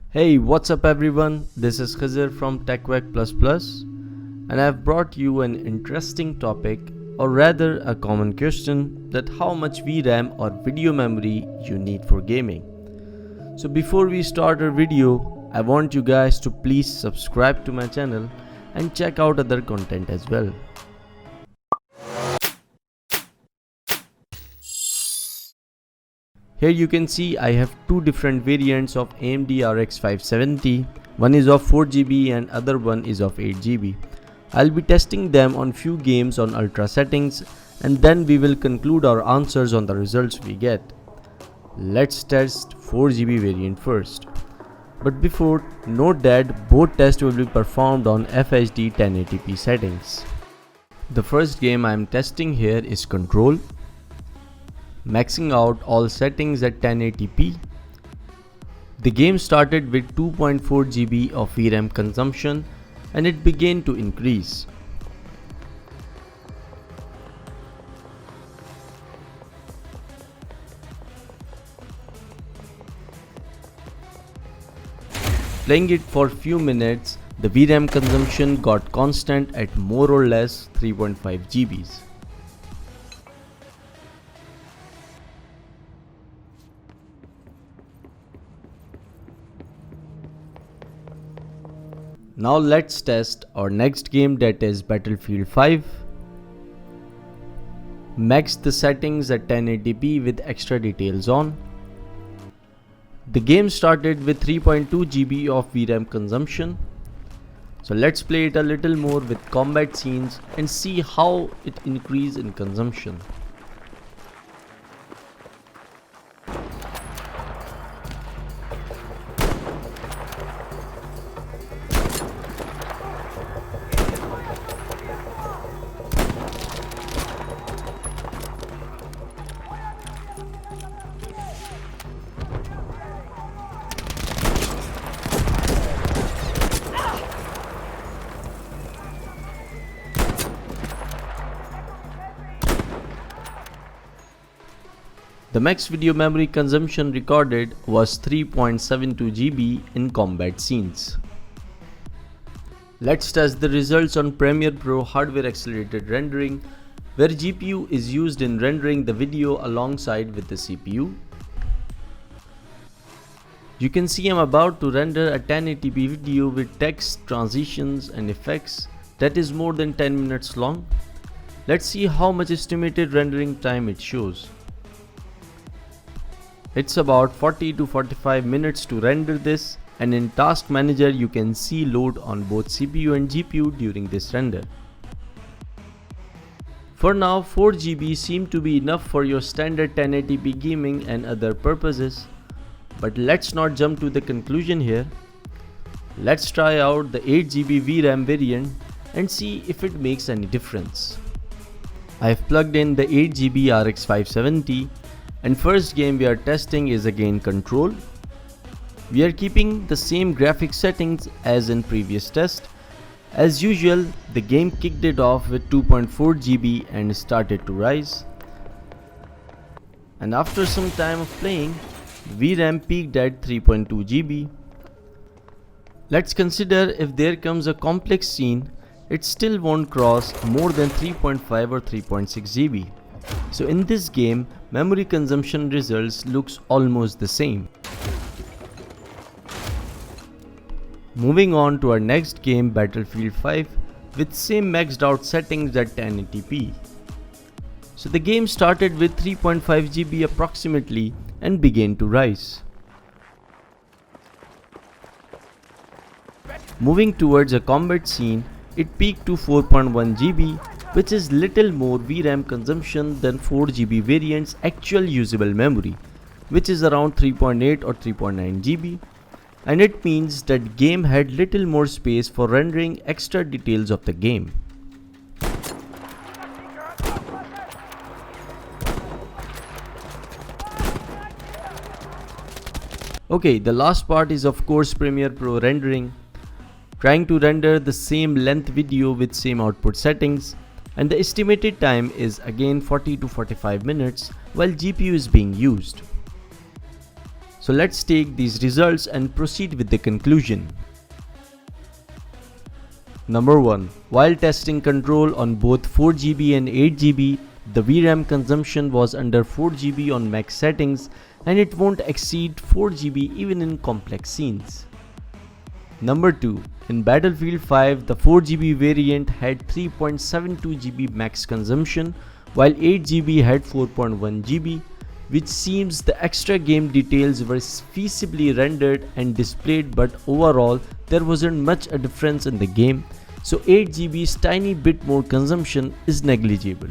Hey, what's up everyone? This is Khizr from TechWack++, and I've brought you an interesting topic, or rather a common question, that how much VRAM or video memory you need for gaming. So before we start our video, I want you guys to please subscribe to my channel and check out other content as well. Here you can see I have two different variants of AMD RX 570. One is of 4GB and other one is of 8GB. I'll be testing them on few games on ultra settings and then we will conclude our answers on the results we get. Let's test 4GB variant first. But before, note that both tests will be performed on FHD 1080p settings. The first game I am testing here is Control. Maxing out all settings at 1080p. The game started with 2.4 GB of VRAM consumption and it began to increase. Playing it for few minutes, the VRAM consumption got constant at more or less 3.5 GBs. Now let's test our next game, that is Battlefield 5. Maxed the settings at 1080p with extra details on. The game started with 3.2 GB of VRAM consumption. So let's play it a little more with combat scenes and see how it increases in consumption. The max video memory consumption recorded was 3.72 GB in combat scenes. Let's test the results on Premiere Pro hardware accelerated rendering, where GPU is used in rendering the video alongside with the CPU. You can see I'm about to render a 1080p video with text, transitions and effects that is more than 10 minutes long. Let's see how much estimated rendering time it shows. It's about 40 to 45 minutes to render this, and in Task Manager you can see load on both CPU and GPU during this render. For now, 4 GB seem to be enough for your standard 1080p gaming and other purposes, but let's not jump to the conclusion here. Let's try out the 8 GB VRAM variant and see if it makes any difference. I've plugged in the 8 GB RX 570. And first game we are testing is again Control. We are keeping the same graphics settings as in previous test. As usual, the game kicked it off with 2.4 GB and started to rise. And after some time of playing, VRAM peaked at 3.2 GB. Let's consider if there comes a complex scene, it still won't cross more than 3.5 or 3.6 GB. So in this game, memory consumption results looks almost the same. Moving on to our next game, Battlefield 5, with same maxed out settings at 1080p. So the game started with 3.5 GB approximately and began to rise. Moving towards a combat scene, it peaked to 4.1 GB, which is little more VRAM consumption than 4 GB variant's actual usable memory, which is around 3.8 or 3.9 GB, and it means that game had little more space for rendering extra details of the game. Okay, the last part is of course Premiere Pro rendering. Trying to render the same length video with same output settings, and the estimated time is again 40 to 45 minutes while GPU is being used. So let's take these results and proceed with the conclusion. Number 1. While testing control on both 4GB and 8GB, the VRAM consumption was under 4GB on max settings and it won't exceed 4GB even in complex scenes. Number 2. In Battlefield 5, the 4GB variant had 3.72GB max consumption while 8GB had 4.1GB, which seems the extra game details were feasibly rendered and displayed, but overall there wasn't much a difference in the game, so 8GB's tiny bit more consumption is negligible.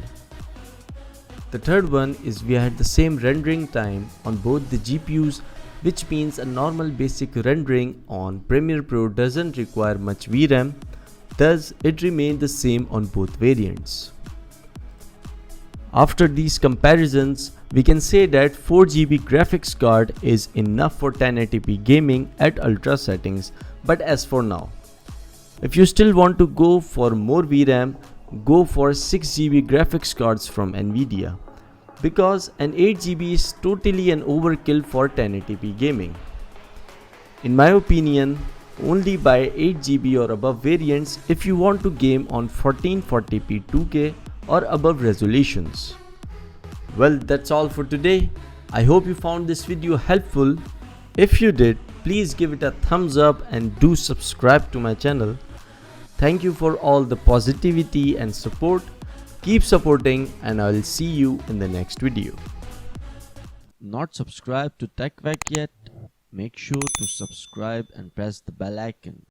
The third one is we had the same rendering time on both the GPUs, which means a normal basic rendering on Premiere Pro doesn't require much VRAM, thus it remained the same on both variants. After these comparisons, we can say that 4GB graphics card is enough for 1080p gaming at ultra settings, but as for now, if you still want to go for more VRAM, go for 6GB graphics cards from Nvidia, because an 8GB is totally an overkill for 1080p gaming. In my opinion, only buy 8GB or above variants if you want to game on 1440p 2K or above resolutions. Well, that's all for today. I hope you found this video helpful. If you did, please give it a thumbs up and do subscribe to my channel. Thank you for all the positivity and support. Keep supporting and I will see you in the next video. Not subscribed to TechVac yet? Make sure to subscribe and press the bell icon.